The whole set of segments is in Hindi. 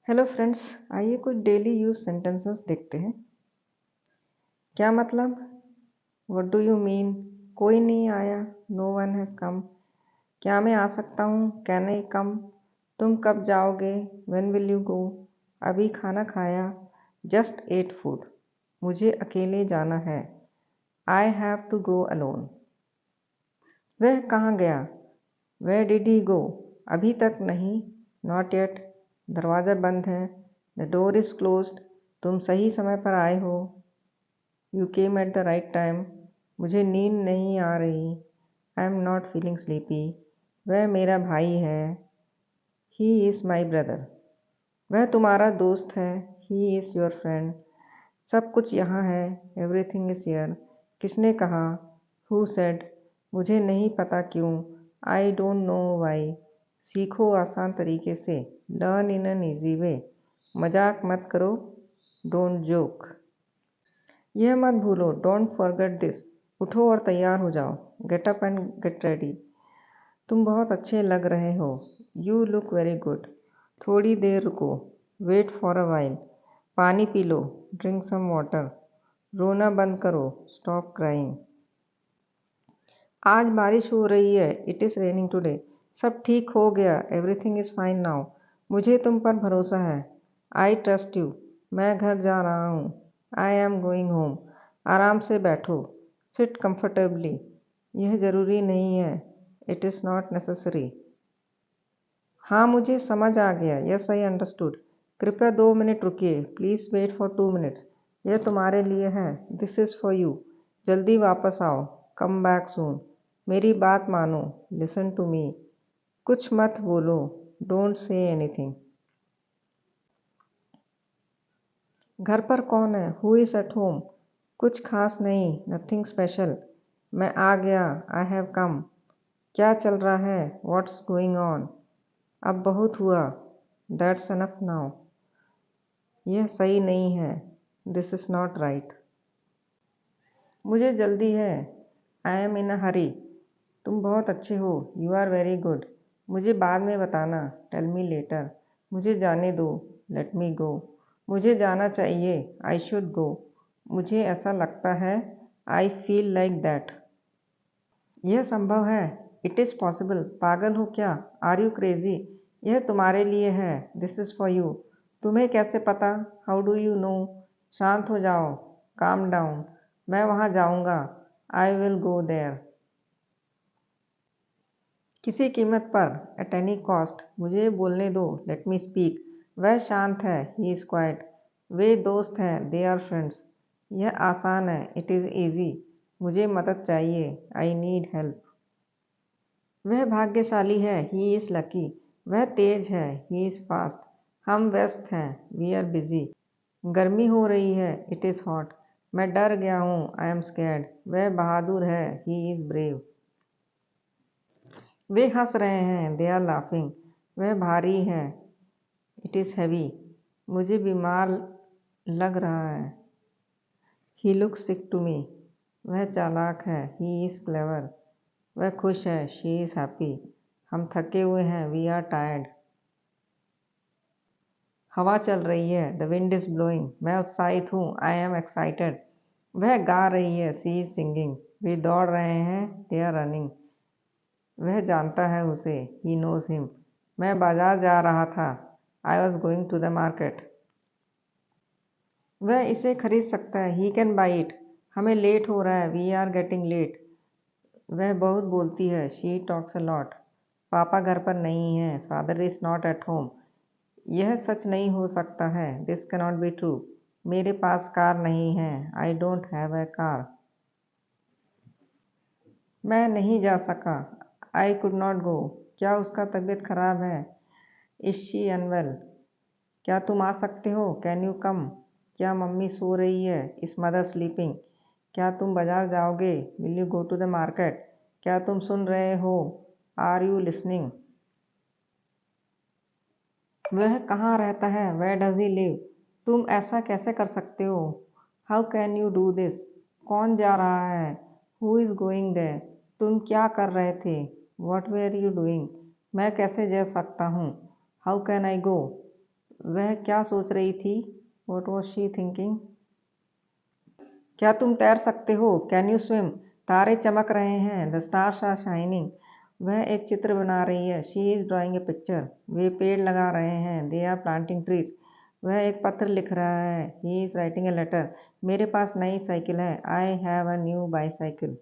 हेलो फ्रेंड्स, आइए कुछ डेली यूज सेंटेंसेस देखते हैं। क्या मतलब? What do you mean? कोई नहीं आया, नो वन हैज़ कम। क्या मैं आ सकता हूँ? कैन आई कम? तुम कब जाओगे? व्हेन विल यू गो? अभी खाना खाया, जस्ट एट फूड। मुझे अकेले जाना है, I have to go alone. वह कहाँ गया? Where did he go? अभी तक नहीं, नॉट येट। दरवाज़ा बंद है, द डोर इज़ क्लोज्ड। तुम सही समय पर आए हो, you came at the right time. मुझे नींद नहीं आ रही, I am not feeling sleepy. वह मेरा भाई है, ही इज़ माई ब्रदर। वह तुम्हारा दोस्त है, ही इज़ योर फ्रेंड। सब कुछ यहाँ है, एवरीथिंग इज़ हियर। किसने कहा? Who said? मुझे नहीं पता क्यों, आई डोंट नो वाई। सीखो आसान तरीके से, learn in an easy way. मजाक मत करो, डोंट जोक। यह मत भूलो, डोंट फॉरगेट दिस। उठो और तैयार हो जाओ, get up and get ready. तुम बहुत अच्छे लग रहे हो, यू लुक वेरी गुड। थोड़ी देर रुको, वेट फॉर अ वाइल। पानी P low, drink some water. रोना बंद करो, स्टॉप क्राइंग। आज बारिश हो रही है, इट इज़ रेनिंग टुडे। सब ठीक हो गया, एवरीथिंग इज़ फाइन नाउ। मुझे तुम पर भरोसा है, आई ट्रस्ट यू। मैं घर जा रहा हूँ, आई एम गोइंग होम। आराम से बैठो, सिट कंफर्टेबली। यह ज़रूरी नहीं है, इट इज़ नॉट नेसेसरी। हाँ, मुझे समझ आ गया, यस आई अंडरस्टूड। कृपया 2 मिनट रुकिए, प्लीज़ वेट फॉर 2 मिनट्स। यह तुम्हारे लिए है, दिस इज़ फॉर यू। जल्दी वापस आओ, कम बैक सून। मेरी बात मानो, लिसन टू मी। कुछ मत बोलो, डोंट से एनीथिंग। घर पर कौन है? Who is at home? कुछ खास नहीं, नथिंग स्पेशल। मैं आ गया, आई हैव कम। क्या चल रहा है? What's going on? अब बहुत हुआ, दैट्स एनफ नाउ। यह सही नहीं है, दिस इज़ नॉट राइट। मुझे जल्दी है, आई एम इन अ हरी। तुम बहुत अच्छे हो, यू आर वेरी गुड। मुझे बाद में बताना, टेल मी लेटर। मुझे जाने दो, लेट मी गो। मुझे जाना चाहिए, आई शुड गो। मुझे ऐसा लगता है, आई फील लाइक दैट। यह संभव है, इट इज़ पॉसिबल। पागल हो क्या? Are you crazy? यह तुम्हारे लिए है, दिस इज़ फॉर यू। तुम्हें कैसे पता? How do you know? शांत हो जाओ, काम डाउन। मैं वहाँ जाऊँगा, आई विल गो देयर। किसी कीमत पर, एट एनी कॉस्ट। मुझे बोलने दो, लेट मी स्पीक। वह शांत है, ही इज़ क्वाइट। वे दोस्त हैं, दे आर फ्रेंड्स। यह आसान है, इट इज़ ईजी। मुझे मदद चाहिए, आई नीड हेल्प। वह भाग्यशाली है, ही इज़ लकी। वह तेज है, ही इज़ फास्ट। हम व्यस्त हैं, वी आर बिजी। गर्मी हो रही है, इट इज़ हॉट। मैं डर गया हूँ, आई एम स्कैर्ड। वह बहादुर है, ही इज़ ब्रेव। वे हंस रहे हैं, दे आर लाफिंग। वह भारी है, इट इज़ हैवी। मुझे बीमार लग रहा है, he looks sick to me. वह चालाक है, ही इज़ क्लेवर। वह खुश है, शी इज़ हैप्पी। हम थके हुए हैं, वी आर टायर्ड। हवा चल रही है, द विंड इज़ ब्लोइंग। मैं उत्साहित हूँ, आई एम एक्साइटेड। वह गा रही है, सी इज़ सिंगिंग। वे दौड़ रहे हैं, दे आर रनिंग। वह जानता है उसे, ही नोज़ हिम। मैं बाजार जा रहा था, I was going to the market. वह इसे खरीद सकता है, ही कैन बाई इट। हमें लेट हो रहा है, वी आर गेटिंग लेट। वह बहुत बोलती है, शी टॉक्स अ लॉट। पापा घर पर नहीं है, father is not at home. यह सच नहीं हो सकता है, दिस कैनॉट बी ट्रू। मेरे पास कार नहीं है, I don't have a car. मैं नहीं जा सका, आई कुड नॉट गो। क्या उसका तबीयत खराब है? Is she unwell? क्या तुम आ सकते हो? Can you come? क्या मम्मी सो रही है? Is mother sleeping? क्या तुम बाजार जाओगे? Will you go to the market? क्या तुम सुन रहे हो? Are you listening? वह कहाँ रहता है? Where does he live? तुम ऐसा कैसे कर सकते हो? How can you do this? कौन जा रहा है? Who is going there? तुम क्या कर रहे थे? What were you doing? मैं कैसे जा सकता हूँ? How can I go? वह क्या सोच रही थी? What was she thinking? क्या तुम तैर सकते हो? Can you swim? तारे चमक रहे हैं। The stars are shining. वह एक चित्र बना रही है। She is drawing a picture. वे पेड़ लगा रहे हैं। They are planting trees. वह एक पत्र लिख रहा है। He is writing a letter. मेरे पास नई साइकिल है। I have a new bicycle.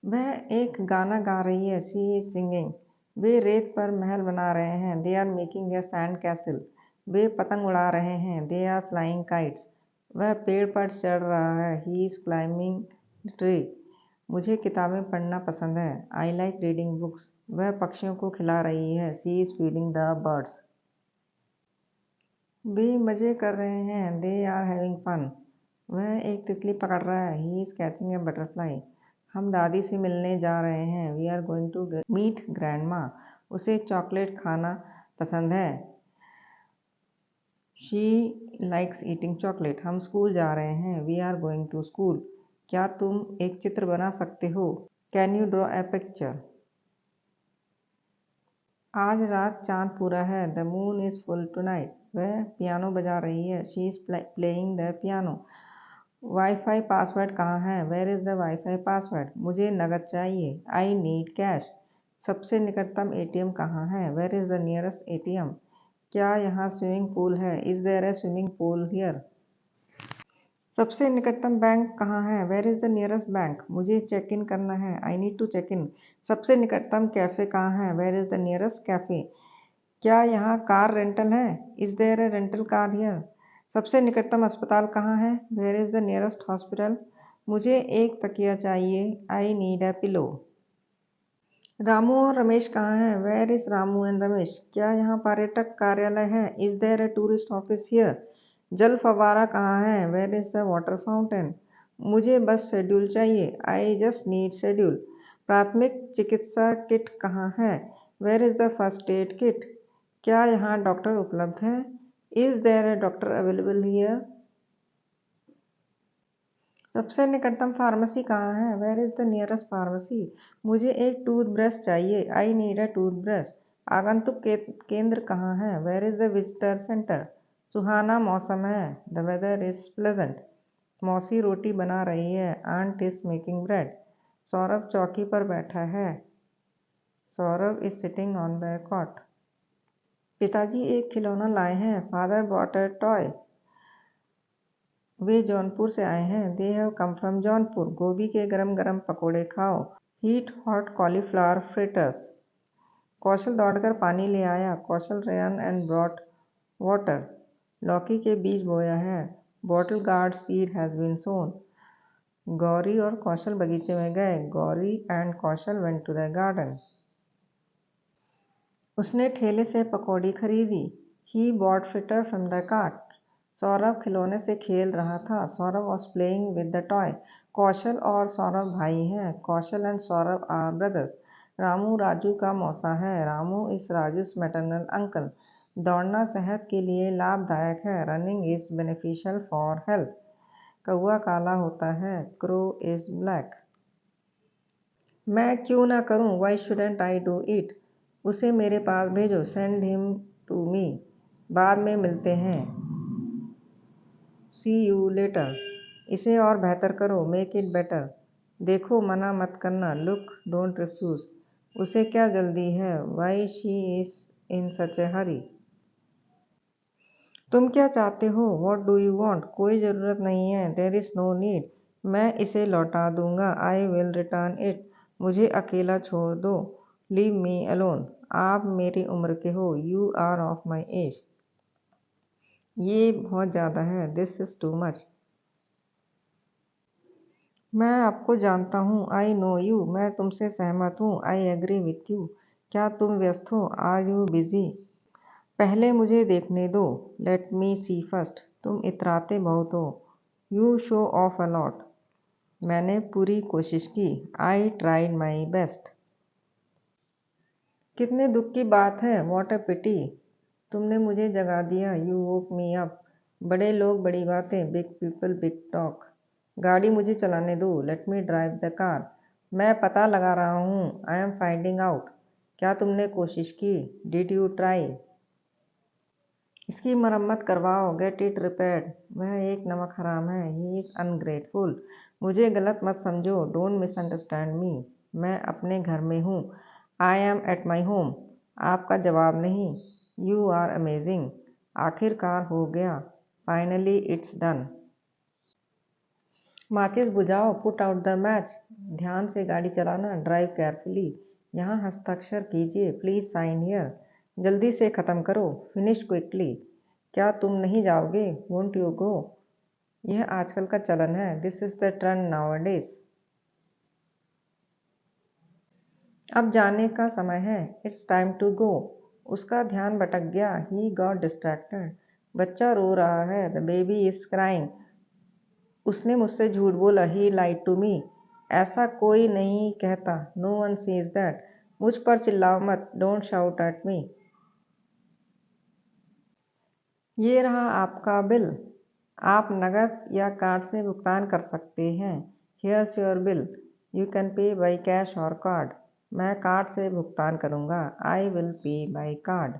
वह एक गाना गा रही है। She is singing. वे रेत पर महल बना रहे हैं। They are making a sand castle. वे पतंग उड़ा रहे हैं। They are flying kites. वह पेड़ पर चढ़ रहा है। He is climbing the tree. मुझे किताबें पढ़ना पसंद है। I like reading books. वह पक्षियों को खिला रही है। She is feeding the birds. वे मज़े कर रहे हैं। They are having fun. वह एक तितली पकड़ रहा है। He is catching a butterfly. हम दादी से मिलने जा रहे हैं। We are going to meet grandma. उसे चॉकलेट खाना पसंद है। She likes eating chocolate. हम स्कूल जा रहे हैं। We are going to school. क्या तुम एक चित्र बना सकते हो? Can you draw a picture? आज रात चाँद पूरा है। The moon is full tonight. वह पियानो बजा रही है। She is playing the piano. Wifi password कहाँ है? Where is the Wi-Fi password? मुझे नकद चाहिए। I need cash. सबसे निकटतम एटीएम कहाँ है? Where is the nearest ATM? क्या यहाँ स्विमिंग पूल है? Is there a swimming pool here? सबसे निकटतम बैंक कहाँ है? Where is the nearest bank? मुझे चेक इन करना है। I need to check in. सबसे निकटतम कैफ़े कहाँ है? Where is the nearest cafe? क्या यहाँ कार रेंटल है? Is there a rental car here? सबसे निकटतम अस्पताल कहाँ है? Where is the nearest hospital? मुझे एक तकिया चाहिए। I need a pillow. Ramu और रमेश कहाँ हैं? Where is Ramu and Ramesh? क्या यहाँ पर्यटक कार्यालय है? Is there a tourist office here? जल फव्वारा कहाँ है? Where is the water fountain? मुझे बस शेड्यूल चाहिए। I just need schedule. प्राथमिक चिकित्सा किट कहाँ है? Where is the first aid kit? क्या यहाँ डॉक्टर उपलब्ध है? Is there a doctor available here? सबसे निकटतम फार्मेसी कहाँ है? Where is the nearest pharmacy? मुझे एक टूथब्रश चाहिए। I need a toothbrush. आगंतुक केंद्र कहाँ है? Where is the visitor center? सुहाना मौसम है। The weather is pleasant. मौसी रोटी बना रही है। Aunt is making bread. Saurabh चौकी पर बैठा है। Saurabh is sitting on the cot. पिताजी एक खिलौना लाए हैं। Father bought a toy. वे जौनपुर से आए हैं। They have come from Jaunpur. गोभी के गरम गरम पकोड़े खाओ। Eat hot cauliflower fritters. कौशल दौड़कर पानी ले आया। कौशल ran and brought water. लौकी के बीज बोया है। Bottle gourd seed has been sown. Gauri और कौशल बगीचे में गए। Gauri and Kaushal went to the garden. उसने ठेले से पकौड़ी खरीदी। He bought fritter from the cart. Saurabh खिलौने से खेल रहा था। Saurabh was playing with the toy. कौशल और सौरभ भाई हैं। कौशल and Saurabh are brothers. Ramu Raju का मौसा है। Ramu is Raju's maternal uncle. दौड़ना सेहत के लिए लाभदायक है। Running is beneficial for health. कौवा काला होता है। Crow is black. मैं क्यों ना करूं? Why shouldn't I do it? उसे मेरे पास भेजो। Send him to me. बाद में मिलते हैं। See you later. इसे और बेहतर करो। Make it better. देखो मना मत करना। Look, don't refuse. उसे क्या जल्दी है? Why she is in such a hurry? तुम क्या चाहते हो? What do you want? कोई ज़रूरत नहीं है। There is no need. मैं इसे लौटा दूंगा। I will return it. मुझे अकेला छोड़ दो। Leave me alone. आप मेरी उम्र के हो। You are of my age. ये बहुत ज़्यादा है। This is too much. मैं आपको जानता हूँ। I know you. मैं तुमसे सहमत हूँ। I agree with you. क्या तुम व्यस्त हो? Are you busy? पहले मुझे देखने दो। Let me see first. तुम इतराते बहुत हो। You show off a lot. मैंने पूरी कोशिश की। I tried my best. कितने दुख की बात है। What a pity. तुमने मुझे जगा दिया। You woke me up. बड़े लोग बड़ी बातें। Big people big talk. गाड़ी मुझे चलाने दो। Let me drive the car. मैं पता लगा रहा हूँ। I am finding out. क्या तुमने कोशिश की? Did you try? इसकी मरम्मत करवाओ, गेट इट रिपेयर्ड। वह एक नमक हराम है, ही इज़ अनग्रेटफुल। मुझे गलत मत समझो, डोंट मिसअंडरस्टैंड मी। मैं अपने घर में हूँ, I am at my home. आपका जवाब नहीं, यू आर अमेजिंग। आखिरकार हो गया, फाइनली इट्स डन। माचिस बुझाओ, पुट आउट द मैच। ध्यान से गाड़ी चलाना, ड्राइव केयरफुली। यहाँ हस्ताक्षर कीजिए, प्लीज साइन हियर। जल्दी से ख़त्म करो, फिनिश क्विकली। क्या तुम नहीं जाओगे, वोंट यू गो। यह आजकल का चलन है, this is the trend nowadays. अब जाने का समय है, इट्स टाइम टू गो। उसका ध्यान भटक गया, ही गॉट डिस्ट्रैक्टेड। बच्चा रो रहा है, द बेबी इज क्राइंग। उसने मुझसे झूठ बोला, ही लाइड टू मी। ऐसा कोई नहीं कहता, नो वन सीज दैट। मुझ पर चिल्लाओ मत, डोंट शाउट एट मी। ये रहा आपका बिल। आप नकद या कार्ड से भुगतान कर सकते हैं। Here's your bill, you can pay by cash और कार्ड। मैं कार्ड से भुगतान करूँगा, I will pay by card.